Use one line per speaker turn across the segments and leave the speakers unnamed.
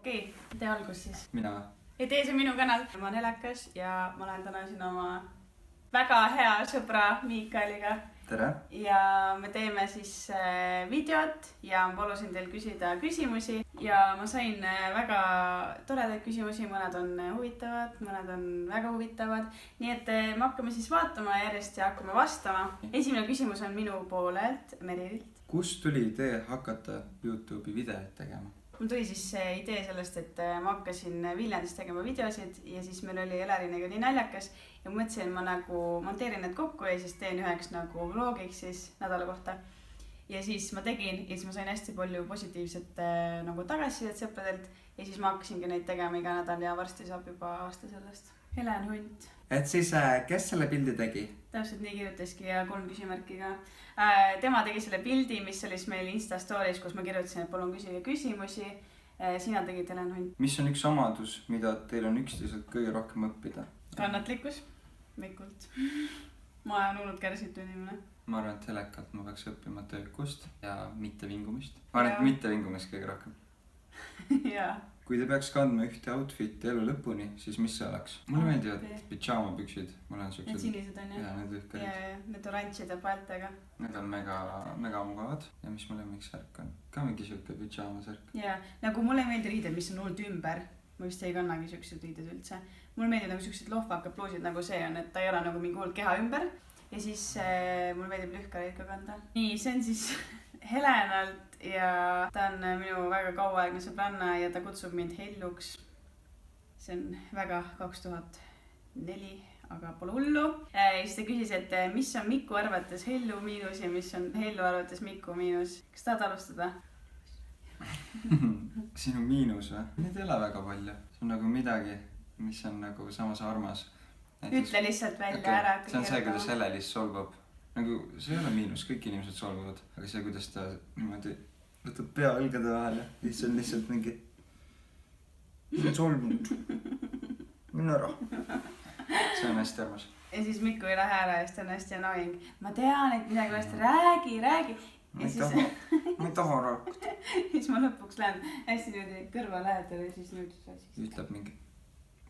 Okei, tee algus siis.
Mina.
Ei tee see minu kanal. Ma olen Helekas ja ma olen täna siin oma väga hea sõbra Miikaliga.
Tere.
Ja me teeme siis videot ja ma palusin teil küsida küsimusi. Ja ma sain väga toredaid küsimusi, mõned on huvitavad, mõned on väga huvitavad. Nii et me hakkame siis vaatama järjest ja hakkame vastama. Esimene küsimus on minu poolelt, Merililt.
Kust tuli idee hakata YouTube'i videoid tegema?
Mul tuli siis see idee sellest, et ma hakkasin Viljandis tegema videosid ja siis meil oli Elariiniga nii naljakas ja ma mõtlesin, et ma nagu monteerin need kokku ja siis teen üheks nagu vlogiks siis nädala kohta. Ja siis ma tegin ja siis ma sain hästi palju positiivset nagu tagasisidet sõpradelt ja siis ma hakkasingi neid tegema iga nädal ja varsti saab juba aasta sellest. Helen Hunt.
Et siis, kes selle pildi tegi?
Täpselt nii kirjutaski ja 3 küsimärki ka. Tema tegi selle pildi, mis oli meil Insta stories, kus ma kirjutasin, et palun küsige küsimusi. Sina tegid Helen Hunt.
Mis on üks omadus, mida teil on üksteiselt kõige rohkem õppida?
Kannatlikkus. Mikult. Ma olen hullult kärsitu inimene.
Ma arvan, et Helekalt ma peaks õppima töökust ja mitte vingumist. Ma arvan, et mitte vingumist kõige rohkem.
Jaa.
Kui te peaks kandma ühte outfit'i elu lõpuni, siis mis see oleks? Mulle meeldivad pidžaamapüksid. Mul on
Need sinised on
ja need ühkarid.
Ja need oranžide paltega.
Need on mega mugavad. Ja mis mulle lemmiksärk on? Ka mingi siuke pidžaamasärk.
Ja nagu mulle ei meeldi riided, mis on hullult ümber. Ma vist ei kannagi siuksed riided üldse. Mulle meeldib nagu siuksed lohvakad pluusid nagu see on, et ta ei ole nagu mingi hullult keha ümber. Ja siis mulle meeldib lühkareid ka kanda. Nii, see on siis Helenalt ja ta on minu väga kauaaegne sõbranna ja ta kutsub mind Helluks. See on väga 2004, aga pole hullu. Ja siis ta küsis, et mis on Miku arvates Hellu miinus ja mis on Hellu arvates Miku miinus. Kas tahad alustada?
Sinu miinus või? Neid ei ole väga palju. See on nagu midagi, mis on nagu samas armas.
Ütle lihtsalt välja ära.
See on see, kuidas Helelis solvab. Nagu see ei ole miinus, kõik inimesed solvuvad. Aga see, kuidas ta niimoodi võtab pea õlgade vahele. Siis on lihtsalt mingi solvunud. Mine ära. See on hästi armas.
Ja siis Miku ei lähe ära ja siis ta on hästi annoying. Ma tean, et midagi vast räägi.
Ma ei taha rääkida.
Siis ma lõpuks lähen hästi niimoodi kõrva lähedale ja siis nüüd
ütleb mingi,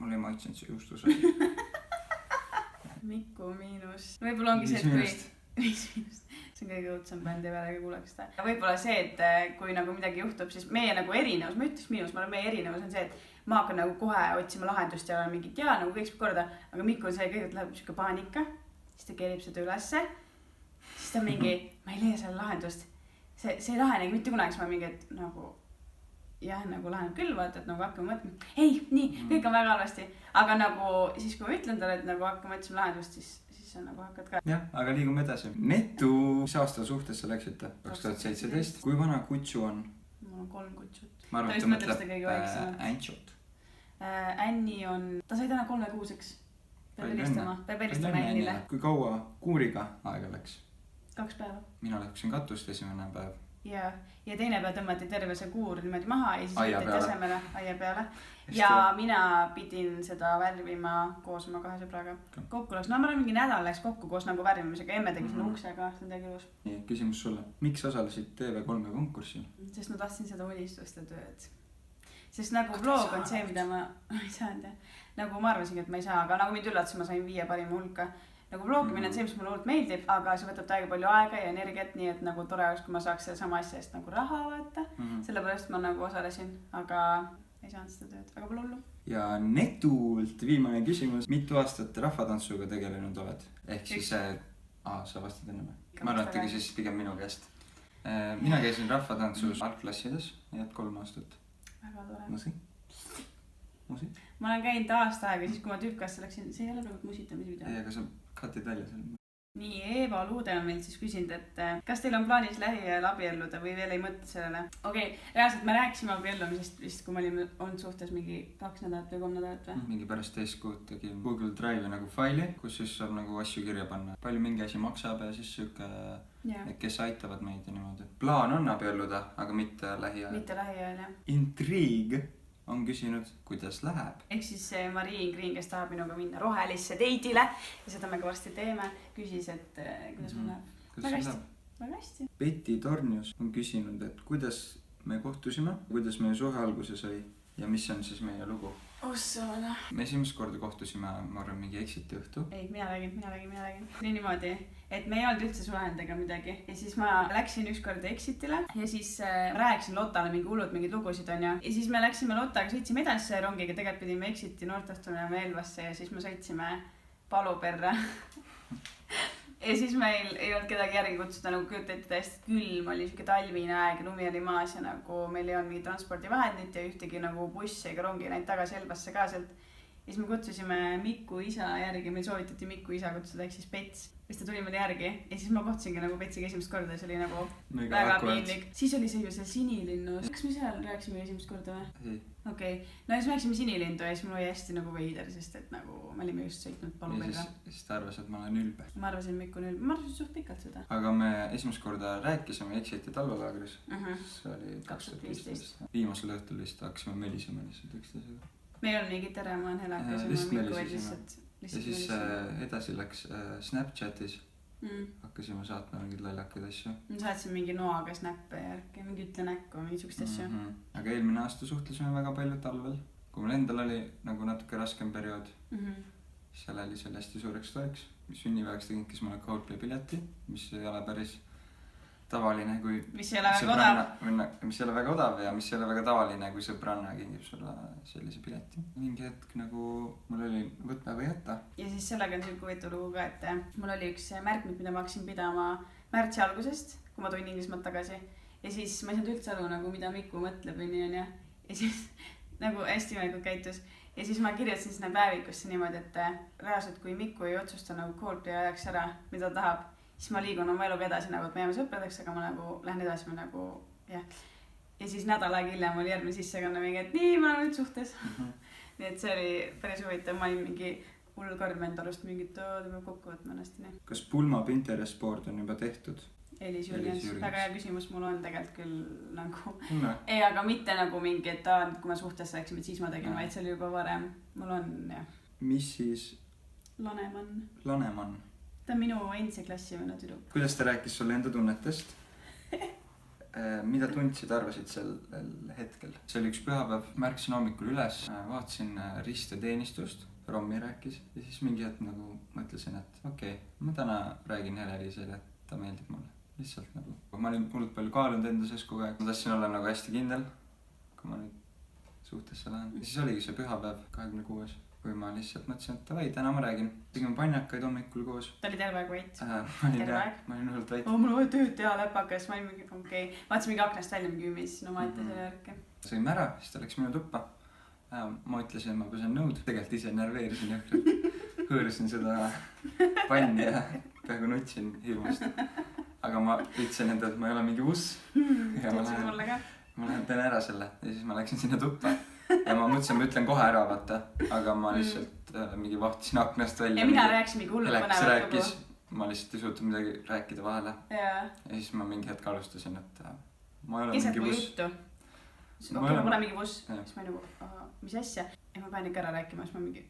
mul ei maitsenud see juustusasi.
Miku miinus. Võib-olla ongi see, et kui... 5 miinust. See on kõige õudsem bändi peale, kui kuuleks seda. Võib-olla see, et kui nagu midagi juhtub, siis meie nagu erinevus, ma ütleks miinus, ma arvan, meie erinevus on see, et ma hakkan nagu kohe otsima lahendust ja olen mingit nagu kõik saab korda, aga Miku on see, kõigepealt läheb siuke paanika, siis ta keerib seda ülesse, siis ta mingi, ma ei leia selle lahendust. See ei lahenegi mitte kunagi, siis ma mingi, et nagu jah, nagu laheneb küll, vaata, et nagu hakkame mõtlema. Ei, nii, kõik on väga halvasti. Aga nagu siis, kui ma ütlen talle, et nagu hakkame otsima lahendust, siis on nagu hakkad ka.
Jah, aga liigume edasi. Netu, mis aasta suhtesse läksite? 2017. Kui vana kutsu on?
Mul on 3 kutsut.
Ma arvan, et ta mõtleb Antšot.
Anni on, ta sai täna 3 kuuseks. Peab helistama Annile.
Kui kaua kuuriga aega läks?
2 päeva.
Mina läksin katust esimene päev.
Ja teine päev tõmmati terve see kuur niimoodi maha ja siis võtiti asemele aia peale. Ja mina pidin seda värvima koos oma 2 sõbraga. Kokku läks, no ma arvan mingi nädal läks kokku koos nagu värvimisega. Emme tegi sinna uksega, see on tegi ilus.
Nii, küsimus sulle. Miks osalesid TV3 konkursil?
Sest ma tahtsin seda unistuste tööd. Sest nagu vlog on see, mida ma ei saanud. Nagu ma arvasingi, et ma ei saa, aga nagu mind üllatas, ma sain 5 parima hulka. Nagu vlogimine on see, mis mulle hullult meeldib, aga see võtab täiega palju aega ja energiat, nii et nagu tore oleks, kui ma saaks selle sama asja eest nagu raha vaata. Sellepärast ma nagu osalesin, aga ei saanud seda tööd, aga pole hullu. Ja
Netult viimane küsimus. Mitu aastat rahvatantsuga tegelenud oled? Ehk siis sa vastad enne või? Ma arvan, et ta küsis pigem minu käest. Mina käisin rahvatantsus algklassides, nii et 3 aastat.
Väga tore.
Musi?
Ma olen käinud aasta aega, siis kui ma tüüpkasse läksin, see ei ole praegu musitamisvideo.
Ei, aga sa katid välja selle.
Nii, Eeva Luude on meil siis küsinud, et kas teil on plaanis lähiajal abielluda või veel ei mõtle sellele? Okei, reaalselt me rääkisime abiellumisest vist, kui ma olin olnud suhtes mingi 2 nädalat või 3 nädalat või?
Mingi pärast teiskuud tegin Google Drive'i nagu faili, kus siis saab nagu asju kirja panna. Palju mingi asi maksab ja siis siuke, kes aitavad meid ja niimoodi. Plaan on abielluda, aga mitte lähiajal.
Mitte lähiajal, jah.
Intriig on küsinud, kuidas läheb.
Ehk siis Marii Ingriin, kes tahab minuga minna rohelisse teidile ja seda me ka varsti teeme, küsis, et kuidas mul läheb. Väga hästi.
Peti Tornius on küsinud, et kuidas me kohtusime, kuidas meie suhe alguse sai ja mis on siis meie lugu?
Ossavana.
Me esimest korda kohtusime, ma arvan, mingi Exiti õhtu.
Ei, mina räägin. Nii niimoodi, et me ei olnud üldse suhelnud ega midagi. Ja siis ma läksin ükskord Exitile ja siis rääkisin Lottale mingi hullud mingeid lugusid, onju. Ja siis me läksime Lottaga, sõitsime edasi rongiga, tegelikult pidime Exiti noorteõhtule minema Elvasse ja siis me sõitsime Paluperre. Ja siis meil ei olnud kedagi järgi kutsuda, nagu kujutati täiesti külm oli, siuke talvine aeg, lumi oli maas ja nagu meil ei olnud mingi transpordivahendit ja ühtegi nagu bussi ega rongi läinud tagasi Elvasse ka sealt. Ja siis me kutsusime Miku isa järgi, meil soovitati Miku isa kutsuda, ehk siis Pets. Siis ta tuli meile järgi ja siis ma kohtusingi nagu Petsiga esimest korda ja see oli nagu väga piinlik. Siis oli see ju seal Sinilinnus. Kas me seal rääkisime esimest korda või? Okei. No siis me läksime Sinilindu ja siis mul oli hästi nagu veider, sest et nagu me olime just sõitnud Paluperre.
Ja siis ta arvas, et ma olen ülbe.
Ma arvasin Miku on ülbe. Ma arvasin suht pikalt seda.
Aga me esimest korda rääkisime Exiti talvelaagris. See oli 2015. Viimasel õhtul vist hakkasime mölisema lihtsalt üksteisega.
Meil on mingi tere, ma olen Helakasema Miku et lihtsalt.
Ja siis edasi läks Snapchatis. Hakkasime saatma mingeid lollakaid asju.
Ma saatsin mingi noaga snappe järgi, mingi ütle näkku, mingi sukest asju.
Aga eelmine aasta suhtlesime väga palju talvel. Kui mul endal oli nagu natuke raskem periood, seal oli seal hästi suureks toeks. Sünnipäevaks ta kinkis mulle Coldplay pileti, mis ei ole päris tavaline, kui
mis ei ole väga odav.
Mis ei ole väga odav ja mis ei ole väga tavaline, kui sõbranna kingib sulle sellise pileti. Mingi hetk nagu mul oli võtta või jätta.
Ja siis sellega on siuke huvitav lugu ka, et mul oli üks märkmid, mida ma hakkasin pidama märtsi algusest, kui ma tulin Inglismaalt tagasi. Ja siis ma ei saanud üldse aru, nagu, mida Miku mõtleb või nii on ja. Ja siis nagu hästi imelikult käitus. Ja siis ma kirjutasin sinna päevikusse niimoodi, et reaalselt kui Miku ei otsusta nagu Coldplay ajaks ära, mida tahab, siis ma liigun oma eluga edasi, nagu, et me jääme sõpradeks, aga ma nagu lähen edasi, ma nagu, jah. Ja siis nädal aega hiljem oli järgmine sissekanna mingi, et nii, ma olen nüüd suhtes. Nii et see oli päris huvitav, ma olin mingi hull kord mentalust mingit kokku võtma ennast. Nii.
Kas Pulma Pinterest board on juba tehtud?
Elis Jürgens, väga hea küsimus, mul on tegelikult küll nagu ei, aga mitte nagu mingi, et kui me suhtes läksime, et siis ma tegin, vaid see oli juba varem. Mul on, jah.
Mis siis? Lanemann.
Ta on minu endise klassivõna tüdruk.
Kuidas ta rääkis sulle enda tunnetest? Mida tundsid, arvasid sel hetkel? See oli üks pühapäev, märkasin hommikul üles, vaatasin risteteenistust, Rommi rääkis ja siis mingi hetk nagu mõtlesin, et okei, ma täna räägin Helerisele, et ta meeldib mulle. Lihtsalt nagu, ma olin hullult palju kaalunud enda sees kogu aeg. Ma tahtsin olla nagu hästi kindel, kui ma nüüd suhtesse lähen. Ja siis oligi see pühapäev 26. Kui ma lihtsalt mõtlesin, et davai, täna ma räägin. Tegime pannjakaid hommikul koos. Ta oli terve aeg vait. Ma olin hullult vait. Mul oli tööd teha läpakas, ma olin mingi okei. Vaatasin mingi aknast välja mingi ümis, no ma ette selle järgi. Sõime ära, siis ta läks minu tuppa. Ma ütlesin, ma pesen nõud. Tegelikult ise nerveerisin jõhkralt. Hõõrusin seda panni ja peaaegu nutsin hirmust. Aga ma ütlesin enda, et ma ei ole mingi uss. Ma lähen teen ära selle ja siis ma läksin sinna tuppa. Ja ma mõtlesin, ma ütlen kohe ära, vaata. Aga ma lihtsalt mingi vahtisin aknast välja. Ja mina rääkisin mingi hullu põnevat lugu. Ma lihtsalt ei suutnud midagi rääkida vahele. Ja siis ma mingi hetk alustasin, et ma ei ole mingi buss. Keset mu juttu. Ma pole mingi buss. Siis ma nagu, mis asja? Ja ma panin ikka ära rääkima, siis ma mingi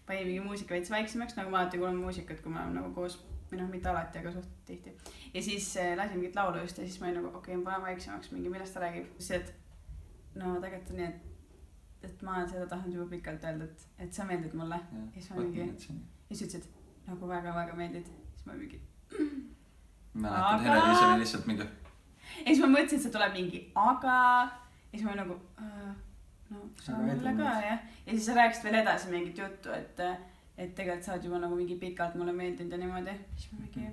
panin mingi muusika veits väiksemaks, nagu ma alati kuulen muusikat, kui me oleme nagu koos. Või noh, mitte alati, aga suht tihti. Ja siis lasin mingit laulu just ja siis ma olin nagu, okei, ma panen väiksemaks mingi, millest ta räägib. Siis, et no tegelikult on nii, et ma olen seda tahtnud juba pikalt öelda, et sa meeldid mulle. Ja siis ma mingi, ja siis ütlesid, nagu väga-väga meeldid. Siis ma mingi, mäletan, Heleris oli lihtsalt mingi. Ja siis ma mõtlesin, et see tuleb mingi, aga. Ja siis ma olin nagu, no sa mulle ka, jah. Ja siis sa rääkisid veel edasi mingit juttu, et tegelikult sa oled juba nagu mingi pikalt mulle meeldinud ja niimoodi. Siis ma mingi,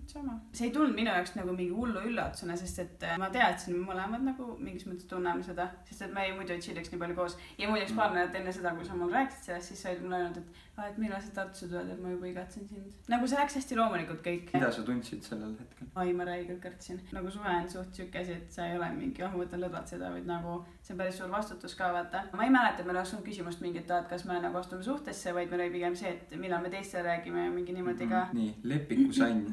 sama. See ei tulnud minu jaoks nagu mingi hullu üllatusena, sest et ma teadsin mõlemad nagu mingis mõttes tunneme seda, sest et me ei muidu chilleks nii palju koos. Ja muideks paar nädalat enne seda, kui sa mul rääkisid sellest, siis sa olid mulle öelnud, et millal sa Tartusse tuled, et ma juba igatsen sind. Nagu see läks hästi loomulikult kõik. Mida sa tundsid sellel hetkel? Ai, ma räigelt kartsin. Nagu suve on suht siuke asi, et sa ei ole mingi, ma võtan lõdvalt seda, vaid nagu see on päris suur vastutus ka, vaata. Ma ei mäleta, et meil oleks olnud küsimust mingit, et kas me nagu astume suhtesse, vaid meil oli pigem see, et millal me teistele räägime ja mingi niimoodi ka. Nii, Lepiku-Sann.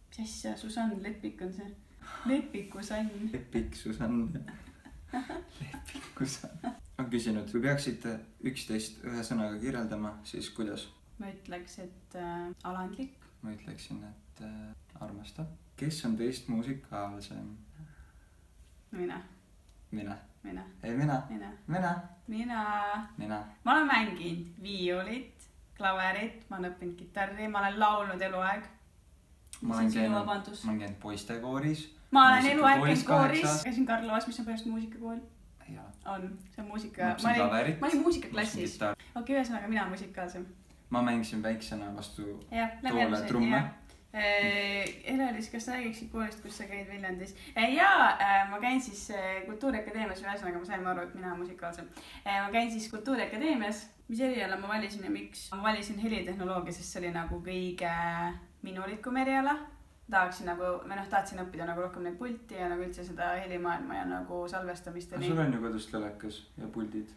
Mis asja, Susann Lepik on see? Lepiku-Sann. Lepik-Susann. Lepiku-Sann. Olen küsinud, kui peaksite üksteist ühe sõnaga kirjeldama, siis kuidas? Ma ütleks, et alandlik. Ma ütleksin, et armastav. Kes on teist muusikaalsem? Mina.
mina.
ei, mina.
Ma olen mänginud viiulit, klaverit, ma olen õppinud kitarri, ma olen laulnud eluaeg.
Ma olen käinud poistekooris.
Ma olen eluaeg käinud kooris. Käisin Karlovas, mis on põhimõtteliselt muusikakool. On, see on muusika. Ma olin muusikaklassis. Okei, ühesõnaga mina musikaalsem.
Ma mängisin väiksena vastu toole trumme.
Helelis, kas sa räägiksid koolist, kus sa käid Viljandis? Jaa, ma käin siis Kultuuriakadeemias, ühesõnaga ma sain aru, et mina musikaalsem. Ma käin siis Kultuuriakadeemias. Mis eriala ma valisin ja miks? Ma valisin helitehnoloogia, sest see oli nagu kõige minulikum eriala. Tahtsin õppida nagu rohkem neid pulti ja nagu üldse seda helimaailma ja nagu salvestamist ja
nii. Sul on ju kodus telekas ja puldid.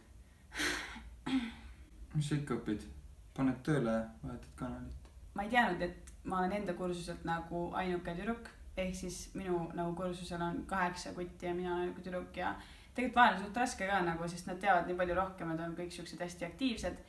Mis sa ikka õpid? Paned tööle ja vahetad kanalit?
Ma ei teadnud, et ma olen enda kursuselt nagu ainuke tüdruk. Ehk siis minu nagu kursusel on 8 kutti ja mina olen ainuke tüdruk ja tegelikult vahel on suht raske ka nagu, sest nad teavad nii palju rohkem, et on kõik siuksed hästi aktiivsed.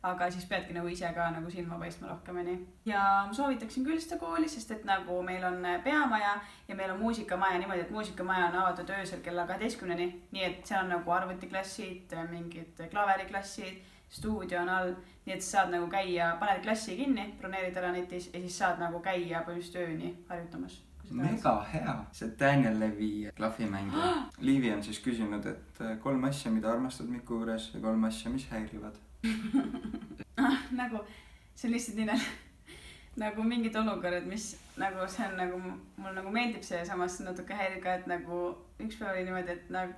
Aga siis peadki nagu ise ka nagu silma paistma rohkemini. Ja ma soovitaksin küll seda kooli, sest et nagu meil on peamaja ja meil on muusikamaja niimoodi, et muusikamaja on avatud öösel kella 12-ni. Nii et seal on nagu arvutiklassid, mingid klaveriklassid, stuudio on all. Nii et saad nagu käia, paned klassi kinni, broneerid ära netis ja siis saad nagu käia põhjust ööni harjutamas.
Mega hea! See Daniel Levy klahvimängija. Liivi on siis küsinud, et 3 asja, mida armastad Miku juures ja 3 asja, mis häirivad.
Nagu see on lihtsalt nii nagu mingid olukorrad, mis nagu see on nagu mul nagu meeldib see samas natuke häirib ka, et nagu üks päev oli niimoodi, et nagu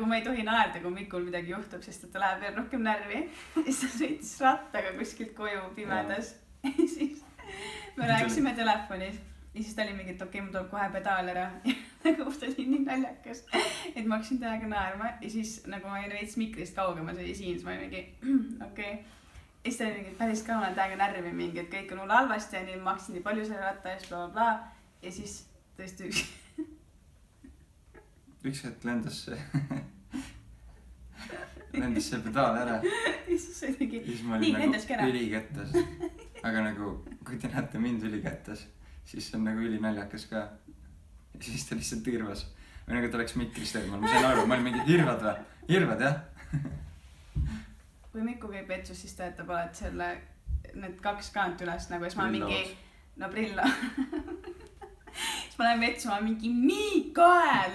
ma ei tohi naerda, kui Mikul midagi juhtub, sest et ta läheb veel rohkem närvi. Siis ta sõitis rattaga kuskilt koju pimedas ja siis me rääkisime telefonis ja siis ta oli mingi, et okei, mul tuleb kohe pedaal ära ja nagu ta oli nii naljakas, et ma hakkasin täiega naerma ja siis nagu ma olin veits mikrist kaugemal, see oli siin, siis ma olin mingi okei. Ja siis ta oli mingi päris ka, ma olen täiega närvi mingi, et kõik on hull halvasti ja nii ma maksin nii palju selle ratta eest, bla ja siis tõesti
üks hetk lendas see pedaal ära
ja siis oligi,
nii lendaski ära ülikettas, aga nagu kui te näete mind ülikettas, siis see on nagu ülinaljakas ka ja siis ta lihtsalt tõrvas või nagu ta oleks mikrist eemal, ma sain aru, ma olin mingi hirvad või? Hirvad, jah?
Kui Miku käib vetsus, siis ta jätab alati selle need 2 kaant üles nagu ja siis ma olen mingi no prilla siis ma lähen vetsu, ma olen mingi Mikael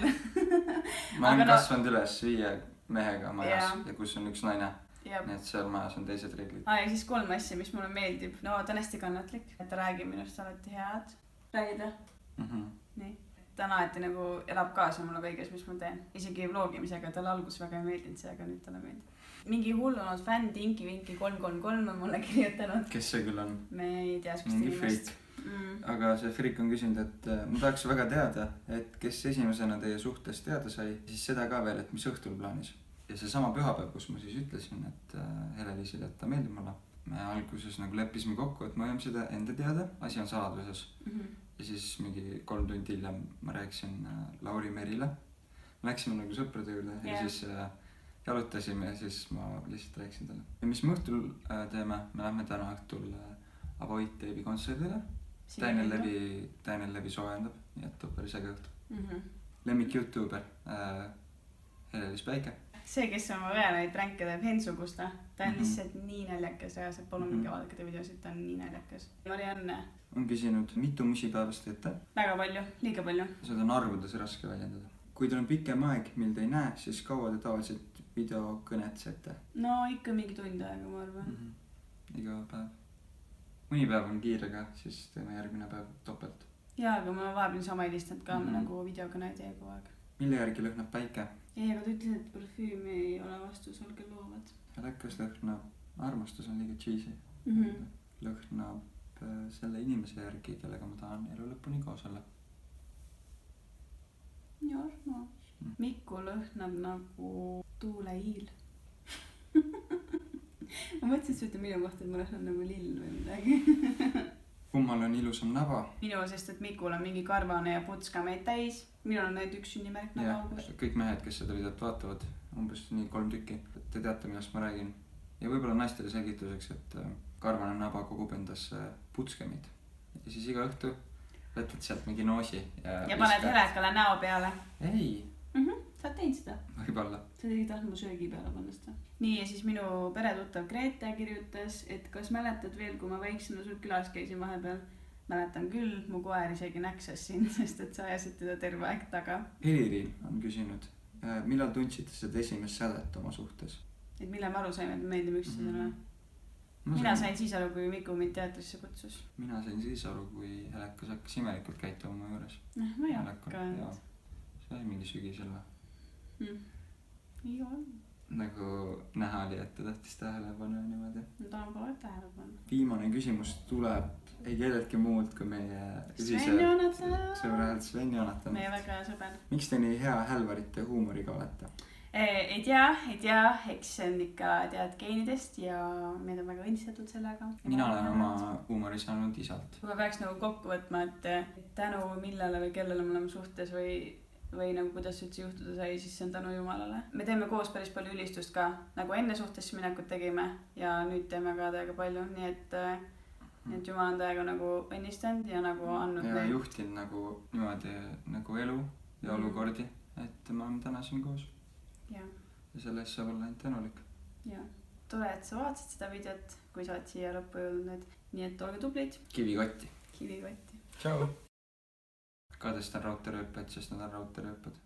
ma olen kasvanud üles 5 mehega majas ja kus on 1 naine. Nii et seal majas on teised reeglid.
Ja siis 3 asja, mis mulle meeldib. No ta on hästi kannatlik, et ta räägib minust alati head. Räägida? Nii. Ta on alati nagu elab kaasa mulle kõiges, mis ma teen. Isegi vlogimisega, talle algus väga ei meeldinud see, aga nüüd talle meeldib. Mingi hullunud fänn Tinky Winky 333 on mulle kirjutanud.
Kes see küll on?
Me ei tea sest
inimest. Aga see Frik on küsinud, et ma tahaks väga teada, et kes esimesena teie suhtes teada sai, siis seda ka veel, et mis õhtul plaanis. Ja see sama pühapäev, kus ma siis ütlesin, et Helelisile, et ta meeldib mulle. Me alguses nagu leppisime kokku, et ma hoiame seda enda teada, asi on saladuses. Ja siis mingi 3 tundi hiljem ma rääkisin Lauri Merile. Läksime nagu sõprade juurde ja siis jalutasime ja siis ma lihtsalt rääkisin talle. Ja mis me õhtul teeme, me lähme täna õhtul Avoid Teibi kontserdile. Daniel Levy soojendab, nii et tuleb päris äge õhtu. Lemmik YouTuber Helelis Päike. See, kes oma reaalneid pränke teeb Hensugusta, ta on lihtsalt nii naljakas ja see palun mingi vaadake videosid, ta on nii naljakas. Marianne on küsinud, mitu musipäevast teete? Väga palju, liiga palju. Seda on arvudes raske väljendada. Kui teil on pikem aeg, mil te ei näe, siis kaua te tavaliselt videokõnet seete? No ikka mingi tund aega, ma arvan. Iga päev. Mõni päev on kiire ka, siis teeme järgmine päev topelt. Jaa, aga ma vahepeal sama helistanud ka, ma nagu videokõne ei tee kogu aeg. Mille järgi lõhnab päike? Ei, aga ta ütles, et parfüümi ei ole vastus, olge loovad. Läkas lõhnab, armastus on liiga cheesy. Lõhnab selle inimese järgi, kellega ma tahan elu lõpuni koos olla. Ja armas. Miku lõhnab nagu tuuleiil. Ma mõtlesin, et sa ütled minu kohta, et ma lõhnab nagu lill või midagi. Kummal on ilusam naba? Minu, sest et Mikul on mingi karvane ja putskameid täis. Minul on need 1 sünnimärk naba augus. Kõik mehed, kes seda videot vaatavad, umbes nii 3 tükki. Te teate, millest ma räägin. Ja võib-olla naistele selgituseks, et karvane naba kogub endasse putskemid. Ja siis iga õhtu võtad sealt mingi noosi. Ja paned helekale näo peale. Ei.
sa oled teinud seda?
võib-olla.
sa oled tahtnud mu söögi peale panna seda. nii, ja siis minu peretuttav Grete kirjutas, et kas mäletad veel, kui ma väiksena sul külas käisin vahepeal? Mäletan küll, mu koer isegi näksas sind, sest et sa ajasid teda terve aeg taga.
Eliriin on küsinud, millal tundsite seda esimest sädet oma suhtes?
et millal me aru saime, et me meeldime üksteisele või? Mina sain siis aru, kui Miku mind teatrisse kutsus.
Mina sain siis aru, kui Helekas hakkas imelikult käituma mu juures.
Ma ei hakanud.
See oli mingi sügisel või?
Nii on.
Nagu näha oli, et ta tahtis tähelepanu ja niimoodi.
No ta on pole tähelepanu.
Viimane küsimus tuleb ei kelleltki muud kui meie
Sven Joonatan.
Sõbrad Sven Joonatan.
Meie väga hea sõber.
Miks te nii hea hälvarite huumoriga olete?
Ei tea, eks see on ikka tead geenidest ja meid on väga õnnistatud sellega.
Mina olen oma huumori saanud isalt.
Kui ma peaks nagu kokku võtma, et tänu millele või kellele me oleme suhtes või nagu kuidas üldse juhtuda sai, siis see on tänu Jumalale. Me teeme koos päris palju ülistust ka, nagu enne suhtesse minekut tegime ja nüüd teeme ka täiega palju, nii et Jumal on täiega nagu õnnistanud ja nagu andnud
ja juhtinud nagu niimoodi nagu elu ja olukordi, et me oleme täna siin koos. Ja selle eest saab olla ainult tänulik. Ja, tore, et sa vaatasid seda videot, kui sa oled siia lõppu jõudnud nüüd. Nii et olge tublid. Kivikotti. Tšau. Kadestan raudteerööpad, sest nad on raudteerööpad.